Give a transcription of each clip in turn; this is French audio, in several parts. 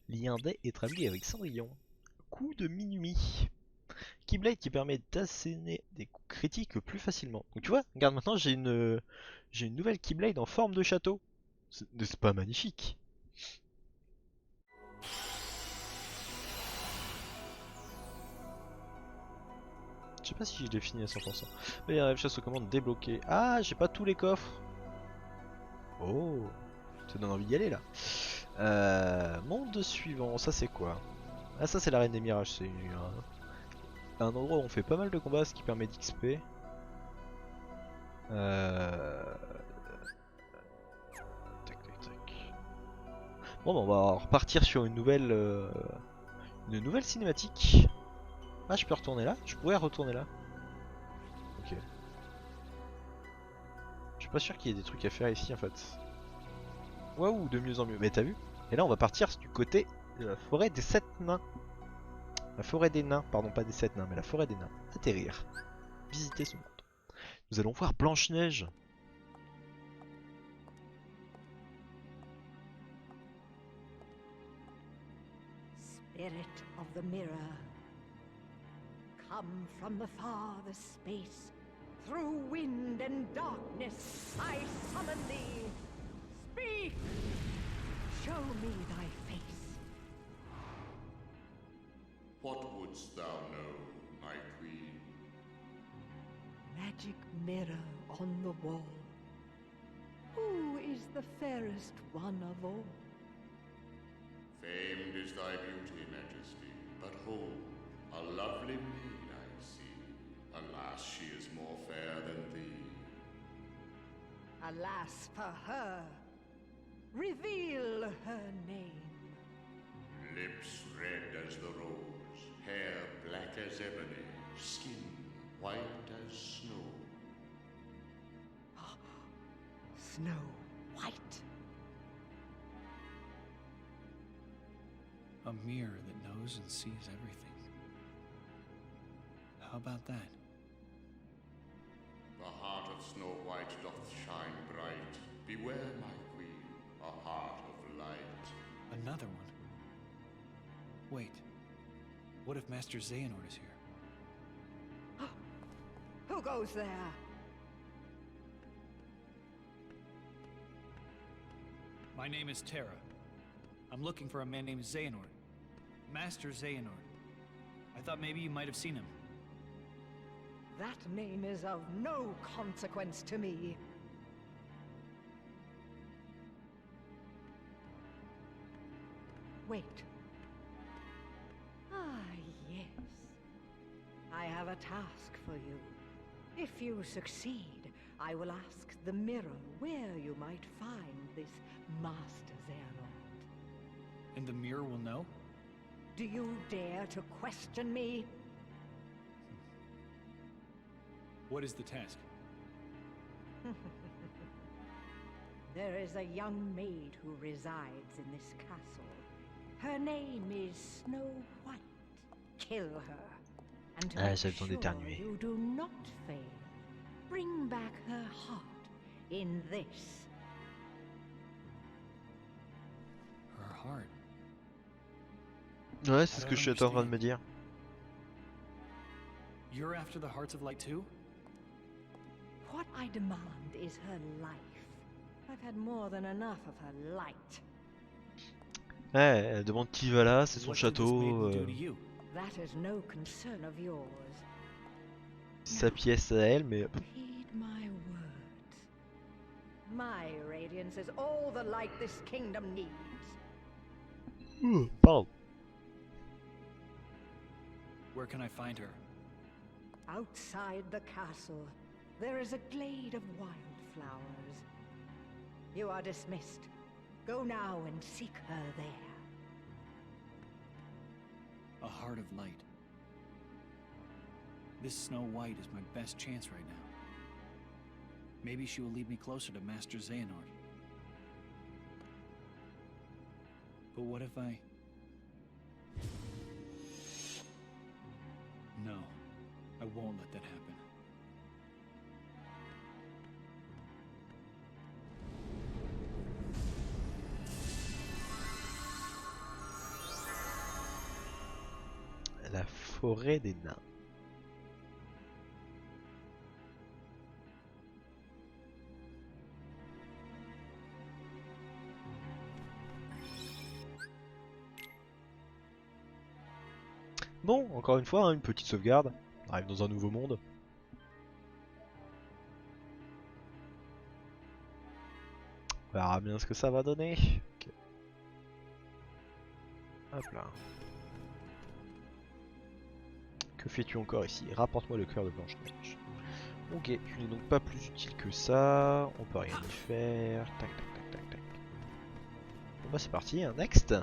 Lien d'E établi avec Cendrillon. Coup de minuit. Keyblade qui permet d'asséner des coups critiques plus facilement. Donc tu vois, regarde maintenant j'ai une nouvelle Keyblade en forme de château. C'est pas magnifique? Je sais pas si je l'ai fini à 100%. Mais la chasse aux commandes débloquée. Ah, j'ai pas tous les coffres. Oh, ça donne envie d'y aller là. Monde suivant, ça c'est quoi? Ah ça c'est l'arène des mirages, c'est un endroit où on fait pas mal de combats, ce qui permet d'XP. Euh... Tac tac tac. Bon bah, on va repartir sur une nouvelle cinématique. Ah je peux retourner là? Je pourrais retourner là. Ok. Je suis pas sûr qu'il y ait des trucs à faire ici en fait. Waouh, de mieux en mieux. Mais t'as vu? Et là on va partir du côté de la forêt des 7 nains. La forêt des nains, pardon pas des 7 nains, mais la forêt des nains. Atterrir. Visiter ce monde. Nous allons voir Blanche-Neige. Spirit of the mirror, come from the farthest space. Through wind and darkness I summon thee. Speak! Show me thy face. What wouldst thou know, my queen? Magic mirror on the wall. Who is the fairest one of all? Famed is thy beauty, majesty, but hold, a lovely maid I see. Alas, she is more fair than thee. Alas for her. Reveal her name. Lips red as the rose, hair black as ebony, skin white as snow. Snow White. A mirror that knows and sees everything. How about that? The heart of Snow White doth shine bright. Beware, my queen, a heart of light. Another one? Wait. What if Master Xehanort is here? Who goes there? My name is Terra. I'm looking for a man named Xehanort. Master Xehanort. I thought maybe you might have seen him. That name is of no consequence to me. Wait. Ah, yes. I have a task for you. If you succeed, I will ask the mirror where you might find this Master Xehanort. And the mirror will know? Do you dare to question me? What is the task? There is a young maid who resides in this castle. Her name is Snow White. Kill her. And to Ah, make j'ai besoin sure d'éternuer. you do not fail, bring back her heart in this. Her heart. Ouais, c'est I ce don't que je suis en train de understand. me dire. You're after the Hearts of Light too? What I demand is her life. I've had more than enough of her light. Ouais, elle demande qui va là, c'est son What did this maiden château, do to you? That is no concern of yours. sa pièce à elle, mais Heed my words. My radiance is all the light this kingdom needs. pardon. Where can I find her? Outside the castle, there is a glade of wildflowers. You are dismissed. Go now and seek her there. A Heart of Light. This Snow White is my best chance right now. Maybe she will lead me closer to Master Xehanort. But what if I... No, I won't let that happen. La forêt des nains. Bon, encore une fois, hein, une petite sauvegarde. On arrive dans un nouveau monde. On verra bien ce que ça va donner. Ok. Hop là. Que fais-tu encore ici? Rapporte-moi le cœur de Blanche-Neige. Ok, tu n'es donc pas plus utile que ça. On peut rien y faire. Tac, tac, tac, tac, tac. Bon bah c'est parti, hein. Next.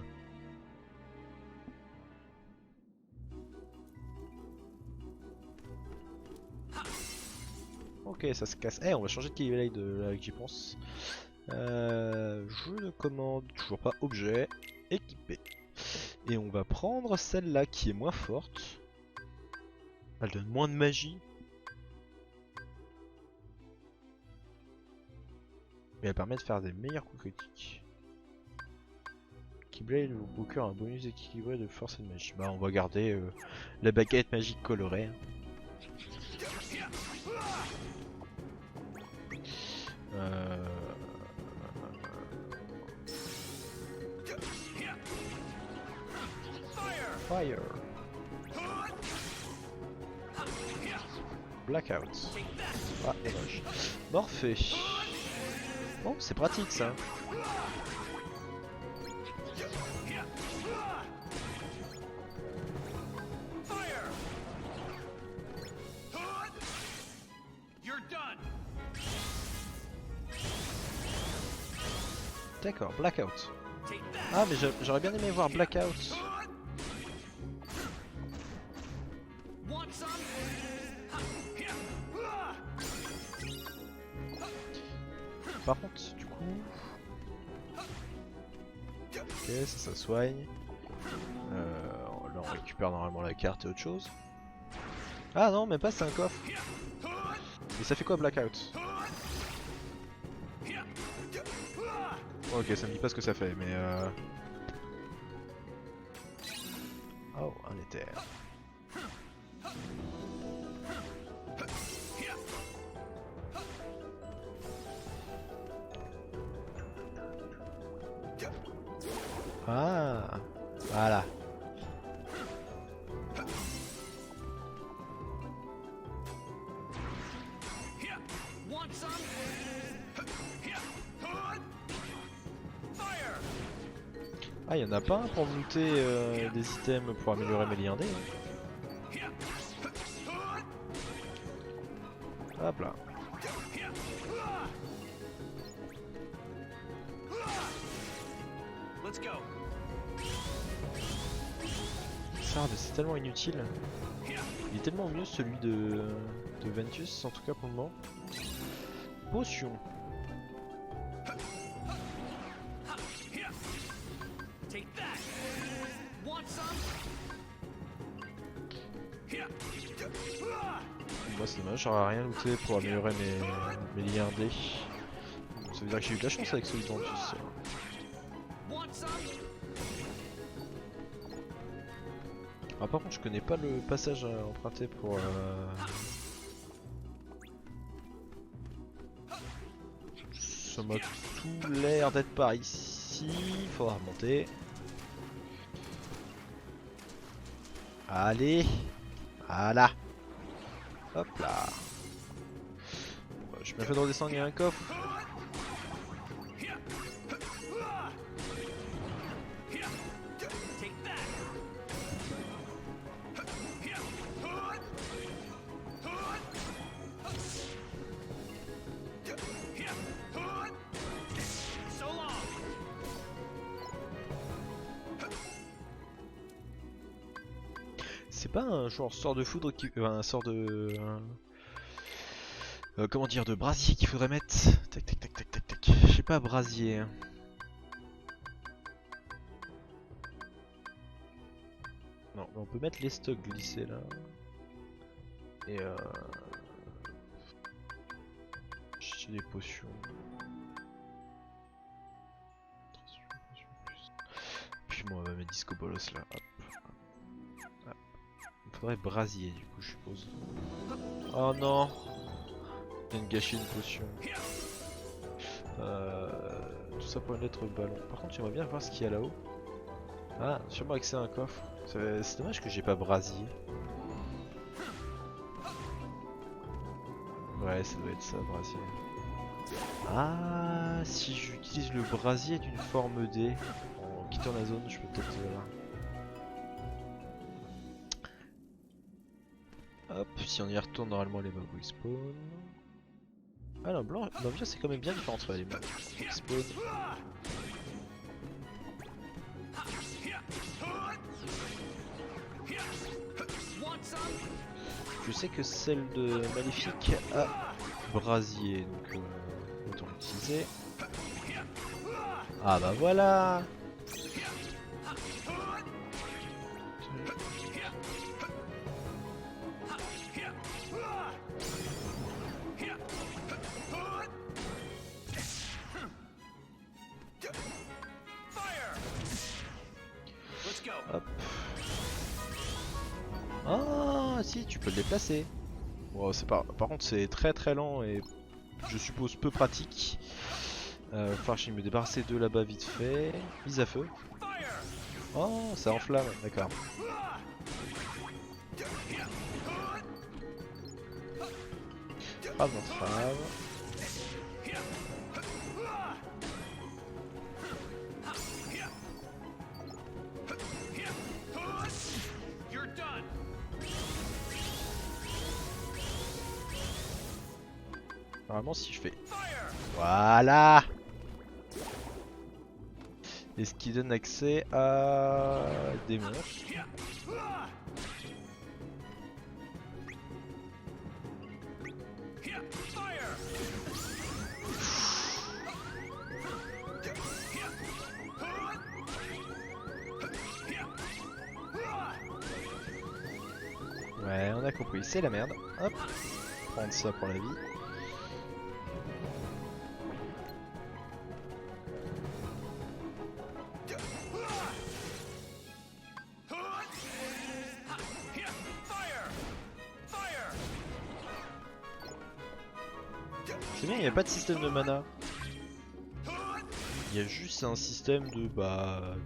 Ok, ça se casse. Eh, on va changer de Keyblade de là que j'y pense. Je ne commande toujours pas objet. Équipé. Et on va prendre celle-là qui est moins forte. Elle donne moins de magie. Mais elle permet de faire des meilleurs coups critiques. Keyblade ou Booker a un bonus équilibré de force et de magie. Bah on va garder la baguette magique colorée. Fire. Blackout. Ah, dommage. Morphée. Bon, c'est pratique ça. D'accord, Blackout. Ah, mais j'aurais bien aimé voir Blackout. Par contre, du coup... Ok, ça soigne. Là on récupère normalement la carte et autre chose. Ah non, mais pas, c'est un coffre. Et ça fait quoi Blackout? Ok, ça me dit pas ce que ça fait, mais Oh, un éther. Ah, voilà. Ah, y'en a pas un pour looter des items pour améliorer mes liens D. Hein. Hop là. Ça, c'est tellement inutile. Il est tellement mieux celui de Ventus, en tout cas pour le moment. Potion. Moi c'est dommage, j'aurais rien looté pour améliorer mes liens D. Ça veut dire que j'ai eu de la chance avec celui de Ventus. Ah, par contre je connais pas le passage à emprunter pour... Ça m'a tout l'air d'être par ici, faudra remonter. Allez, voilà. Hop là. Je suis bien fait de redescendre, il y a un coffre. C'est pas un genre sort de foudre qui... un sort de... comment dire, de brasier qu'il faudrait mettre. Tac tac tac tac tac tac. Je sais pas, brasier. Non, mais on peut mettre les stocks glissés là. Et j'ai des potions. Puis moi on va mettre Disco Bolos là. Hop. Hop. faudrait brasier du coup je suppose. Oh non, il vient de gâcher une potion. Tout ça pour une lettre ballon. Par contre j'aimerais bien voir ce qu'il y a là-haut. Ah, sûrement accès à un coffre. C'est dommage que j'ai pas brasier. Ouais, ça doit être ça, brasier. Ah, si j'utilise le brasier d'une forme D en quittant la zone, je peux peut-être... Hop, si on y retourne, normalement les mobs respawn. Ah non, l'ambiance est quand même bien différente, les mobs respawn. Je sais que celle de Maléfique a brasier, donc autant l'utiliser. Ah bah voilà. Hop. Ah si, tu peux le déplacer. Bon, c'est par contre c'est très très lent et je suppose peu pratique. Enfin, je vais me débarrasser de là-bas vite fait. Mise à feu. Oh, ça enflamme, d'accord. Trave dans trave. Normalement si je fais... Voilà. Et ce qui donne accès à des monstres. Ouais, on a compris, c'est la merde. Hop, prendre ça pour la vie. C'est bien, il n'y a pas de système de mana. Il y a juste un système de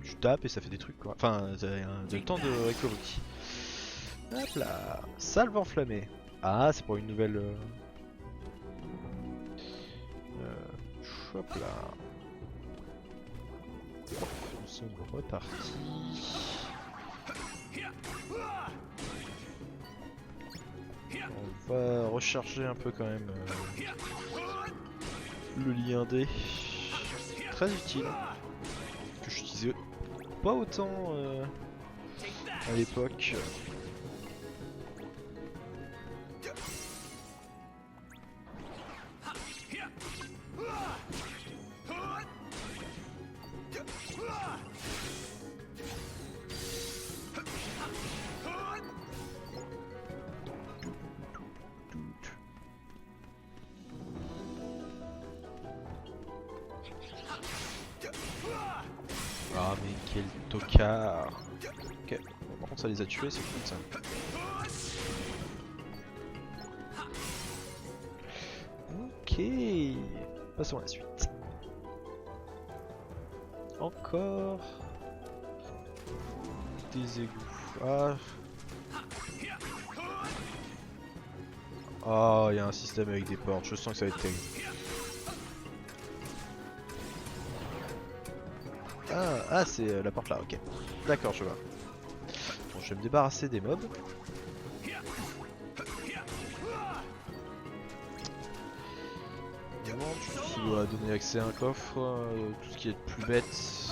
tu tapes et ça fait des trucs quoi. Enfin, t'as le temps de recovery. Hop là, salve enflammée. Ah, c'est pour une nouvelle. Hop là. Hop, nous sommes repartis. On va recharger un peu quand même le lien D. Très utile. Que j'utilisais pas autant à l'époque. Ah mais quel tocard. Ok, bon, par contre ça les a tués, c'est cool ça. Ok, passons à la suite. Encore des égouts. Ah. Oh, il y a un système avec des portes, je sens que ça va être terrible. Ah c'est la porte là, ok. D'accord, je vois. Bon, je vais me débarrasser des mobs. Tout ce qui doit donner accès à un coffre, tout ce qui est plus bête.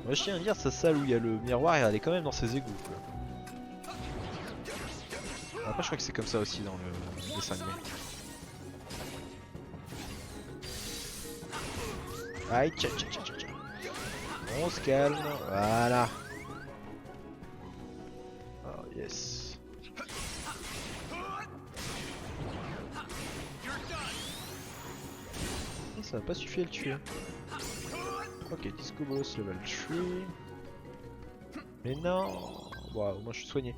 Moi je tiens à dire, sa salle où il y a le miroir, elle est quand même dans ses égouts quoi. Après je crois que c'est comme ça aussi dans le dessin animé. Aïe, tcha tcha tcha tcha. On se calme, voilà. Oh yes. Ça va pas suffire à le tuer. Ok, Disco Boss level 3. Mais non. Waouh, moi je suis soigné.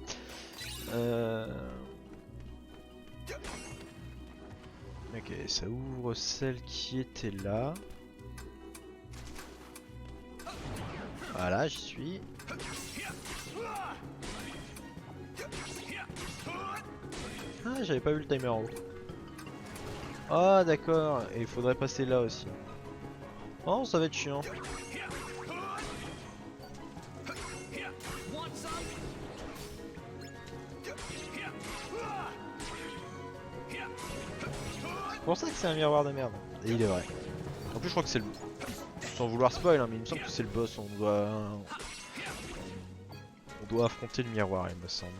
Ok, ça ouvre celle qui était là. Voilà, j'y suis. Ah, j'avais pas vu le timer en haut. Ah, d'accord, et il faudrait passer là aussi. Oh, ça va être chiant. C'est pour ça que c'est un miroir de merde. Et il est vrai. En plus, je crois que c'est le. Sans vouloir spoil, hein, mais il me semble que c'est le boss. On doit affronter le miroir, il me semble.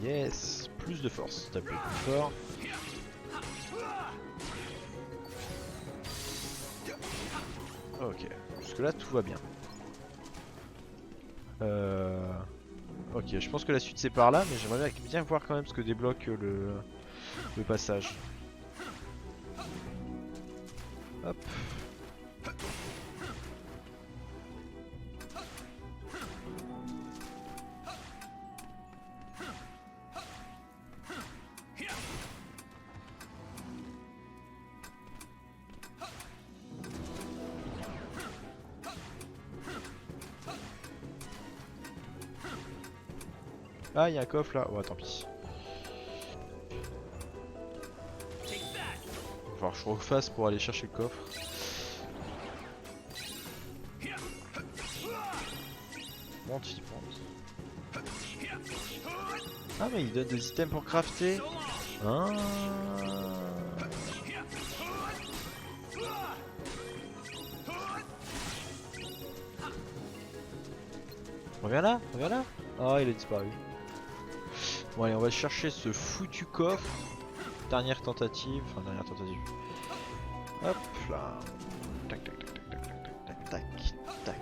Yes, plus de force, taper plus fort. Ok, jusque là tout va bien. Ok, je pense que la suite c'est par là, mais j'aimerais bien voir quand même ce que débloque le passage. Hop. Ah, il y a un coffre là. Ouais, tant pis. Il va falloir que je refasse pour aller chercher le coffre. Comment tu y penses? Ah, mais il donne des items pour crafter. Ah. Reviens là, reviens là. Ah, il a disparu. Bon allez, on va chercher ce foutu coffre. Dernière tentative, enfin dernière tentative. Hop là. Tac tac tac tac tac tac tac tac tac.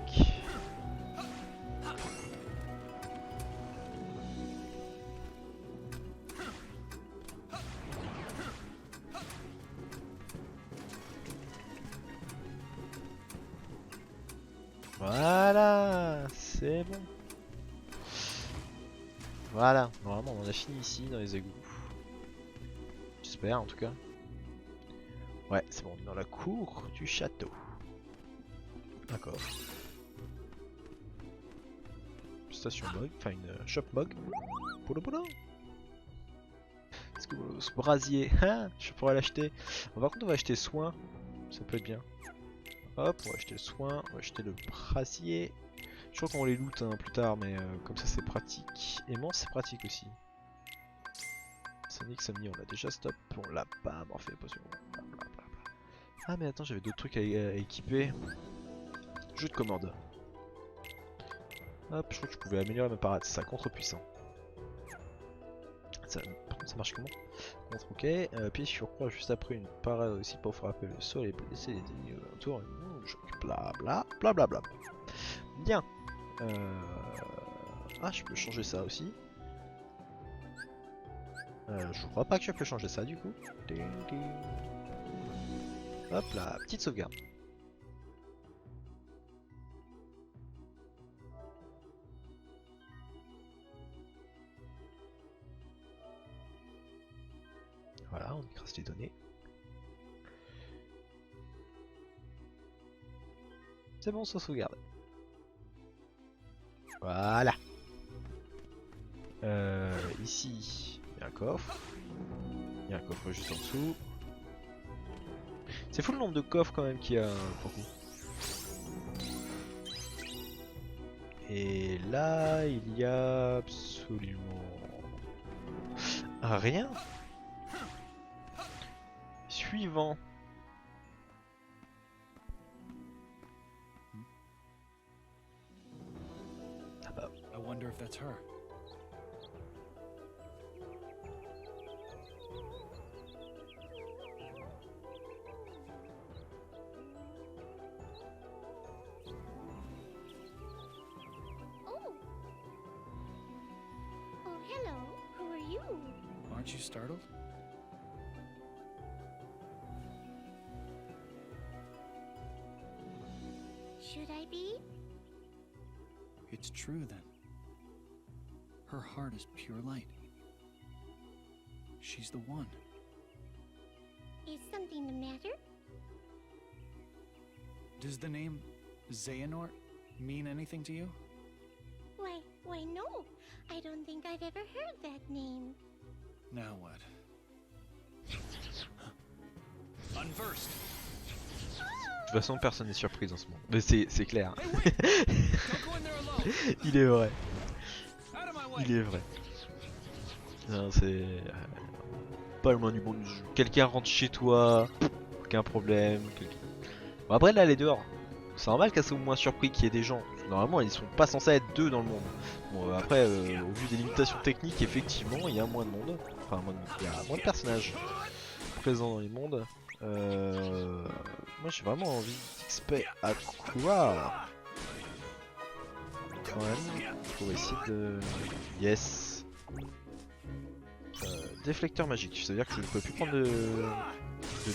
Voilà, c'est bon. Voilà, normalement on en a fini ici dans les égouts. J'espère en tout cas. Ouais, c'est bon, on est dans la cour du château. D'accord. Station bug, enfin une shop bug. Polo polo. Est-ce que ce brasier, hein, je pourrais l'acheter. Bon, par contre on va acheter soin, ça peut être bien. Hop, on va acheter le soin, on va acheter le brasier. Je crois qu'on les loot hein, plus tard, mais comme ça c'est pratique. Aimant c'est pratique aussi. Sonic Somni on l'a déjà stop, on l'a pas morphé potion. Ah mais attends, j'avais d'autres trucs à équiper. Jeu de commande. Hop, je crois que je pouvais améliorer ma parade, c'est ça, contre-puissant. Ça, par contre ça marche comment? Contre, ok. Puis je crois juste après une parade aussi pour frapper le sol et blesser les ennemis autour. Bla bla bla bla bla. Bien. Ah, je peux changer ça aussi. Je crois pas que je peux changer ça du coup. Hop là, petite sauvegarde. Voilà, on écrase les données. C'est bon, ça sauvegarde. Voilà. Ici, il y a un coffre. Il y a un coffre juste en dessous. C'est fou le nombre de coffres quand même qu'il y a pour coup. Et là, il y a absolument rien. Suivant. Ah bah. I wonder if that's her. Oh. Oh, hello. Who are you? Aren't you startled? Should I be? It's true then. Her heart is pure light. She's the one. Is something the matter? Does the name Xehanort mean anything to you? Why no. I don't think I've ever heard that name. Now what? Unversed. De toute façon, personne n'est surpris dans ce monde. Mais c'est clair. Hey, wait! Don't go in there alone. Il est vrai. Out of my way. Il est vrai. Non, c'est pas le moins du monde. Quelqu'un rentre chez toi, aucun problème. Bon, après là, elle est dehors. C'est normal qu'elle soit moins surpris qu'il y ait des gens. Normalement, ils sont pas censés être deux dans le monde. Bon, après, au vu des limitations techniques, effectivement, il y a moins de monde. Enfin, il y a moins de personnages présents dans les mondes. Moi, j'ai vraiment envie d'XP à quoi quand même. Pour essayer de... Yes. Déflecteur magique, ça veut dire que je ne peux plus prendre de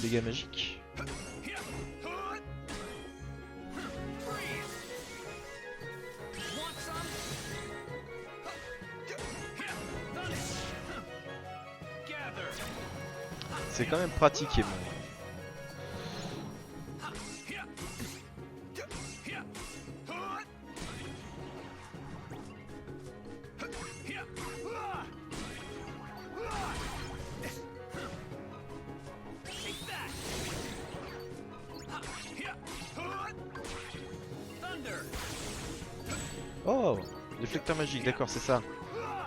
dégâts magiques. C'est quand même pratique et bon. Oh, déflecteur magique, d'accord, c'est ça.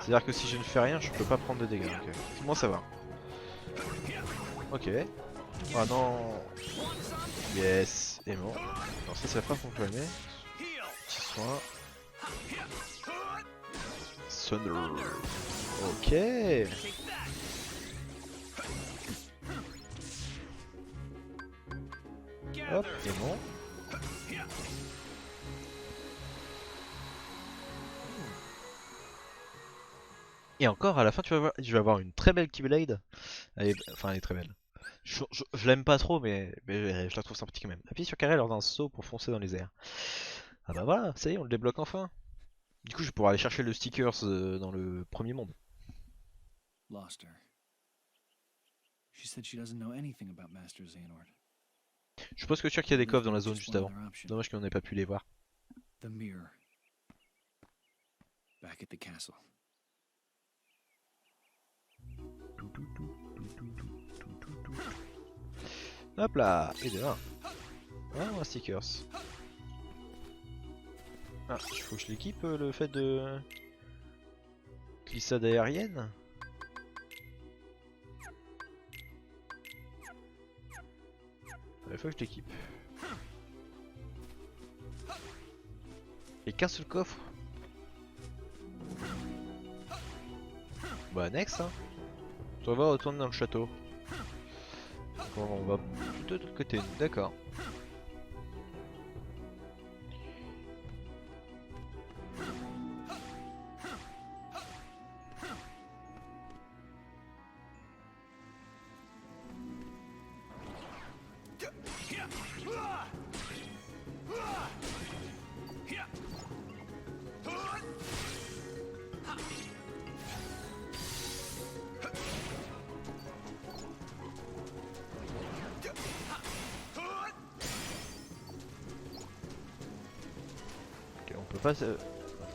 C'est-à-dire que si je ne fais rien, je peux pas prendre de dégâts. Okay. Comment ça va? Ok. Ah non. Yes. Et bon. Alors ça, c'est la phrase qu'on peut aimer. Petit soin. Thunder. Ok. Hop, et bon. Et encore, à la fin, tu vas avoir une très belle Keyblade. Enfin, elle est très belle. Je l'aime pas trop, mais je la trouve sympathique quand même. Appuie sur carré lors d'un saut pour foncer dans les airs. Ah bah voilà, ça y est, on le débloque enfin. Du coup, je vais pouvoir aller chercher le stickers dans le premier monde. Lost her. She said she doesn't know anything about Master Xehanort. Je suis presque sûr qu'il y a des coffres dans la zone juste avant. Dommage qu'on n'ait pas pu les voir. The mirror. Back at the castle. Hop là, et de 1. Ah, un stickers. Ah, il faut que je l'équipe le fait de glissade aérienne. Il faut que je l'équipe. Et qu'un seul coffre. Bah next hein. On va retourner dans le château. Bon, on va plutôt de l'autre côté, d'accord.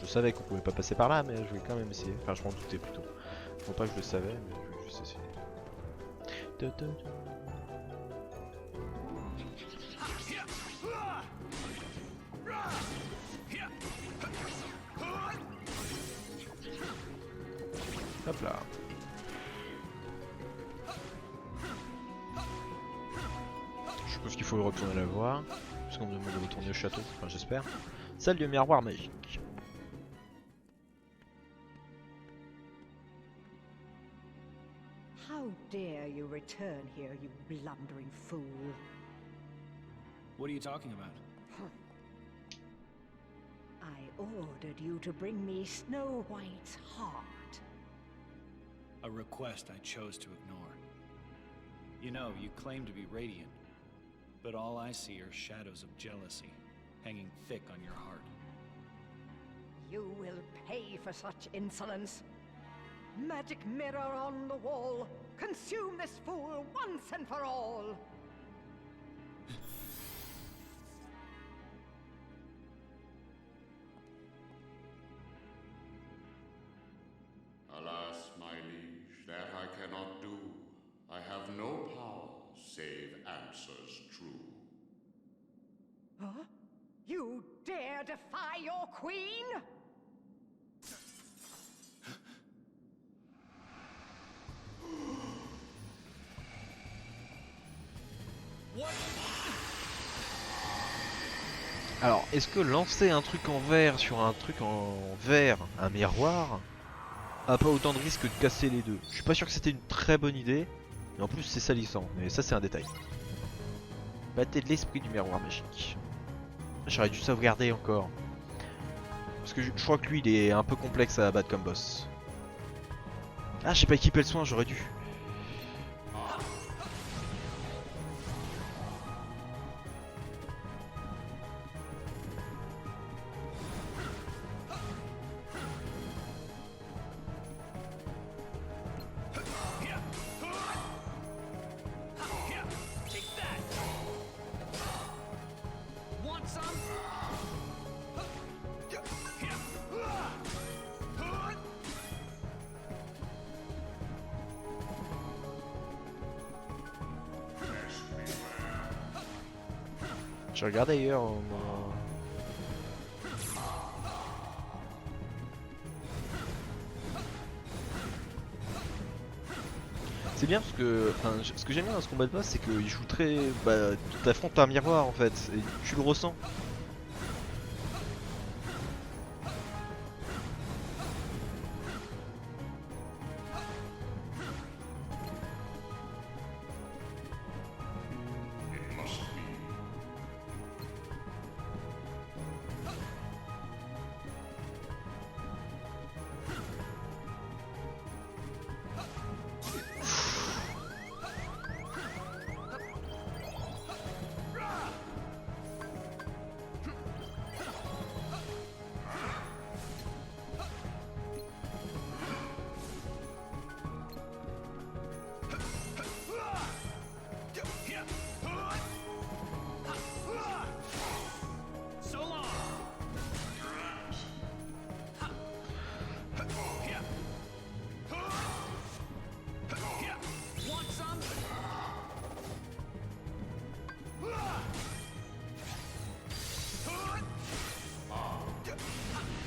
Je savais qu'on pouvait pas passer par là, mais je vais quand même essayer. Enfin, je m'en doutais plutôt. Faut pas que je le savais, mais je vais juste essayer. Hop là. Je suppose qu'il faut retourner la voir. Parce qu'on me demande de retourner au château. Enfin, j'espère. Salle du miroir magique. How dare you return here, you blundering fool? What are you talking about? I ordered you to bring me Snow White's heart. A request I chose to ignore. You know, you claim to be radiant, but all I see are shadows of jealousy. hanging thick on your heart. You will pay for such insolence. Magic mirror on the wall, consume this fool once and for all. Alas, my liege, that I cannot do. I have no power save answers true. Huh? You dare defy your queen? Alors, est-ce que lancer un truc en verre sur un truc en verre, un miroir, a pas autant de risque que de casser les deux? Je suis pas sûr que c'était une très bonne idée, et en plus c'est salissant, mais ça c'est un détail. Battez de l'esprit du miroir magique. J'aurais dû sauvegarder encore. Parce que je crois que lui il est un peu complexe à battre comme boss. Ah, j'ai pas équipé le soin, j'aurais dû. Je regarde ailleurs. C'est bien parce que, enfin, ce que j'aime bien dans ce combat de boss, c'est qu'il joue très, bah, t'affrontes un miroir en fait, et tu le ressens.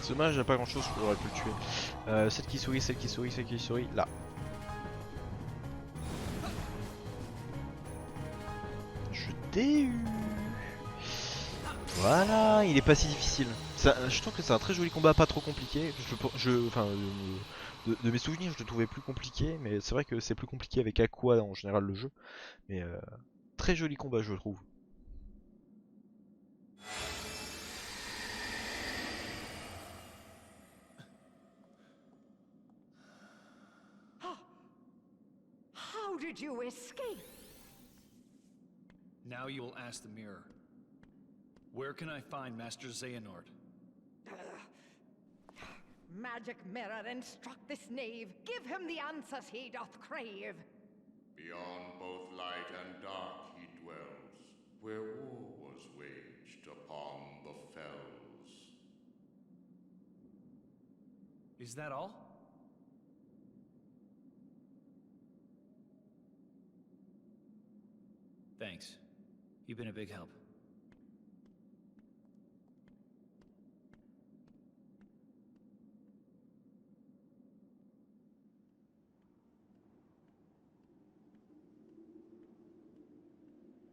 C'est dommage, il n'y a pas grand chose, j'aurais pu le tuer. Celle qui sourit, celle qui sourit, celle qui sourit, là. Je t'ai eu. Voilà, il est pas si difficile. Ça, je trouve que c'est un très joli combat, pas trop compliqué. Enfin, de mes souvenirs, je le trouvais plus compliqué, mais c'est vrai que c'est plus compliqué avec Aqua en général le jeu. Mais très joli combat, je trouve. How did you escape? Now you will ask the mirror. Where can I find Master Xehanort? Magic mirror, instruct this knave. Give him the answers he doth crave. Beyond both light and dark he dwells, where war was waged upon the fells. Is that all? Thanks. You've been a big help.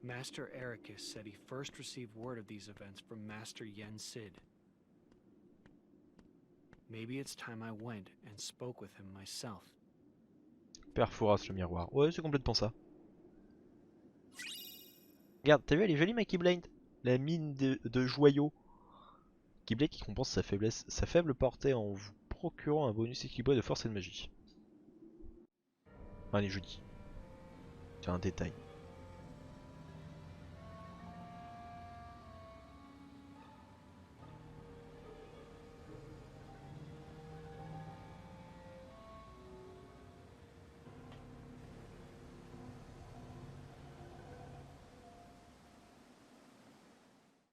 Master Ericus said he first received word of these events from Master Yen Sid. Maybe it's time I went and spoke with him myself. Perforas le miroir. Ouais, c'est complètement ça. Regarde, t'as vu, elle est jolie ma Keyblade. La mine de joyaux. Keyblade qui compense sa faible portée en vous procurant un bonus équilibré de force et de magie. Enfin, elle est jolie. C'est un détail.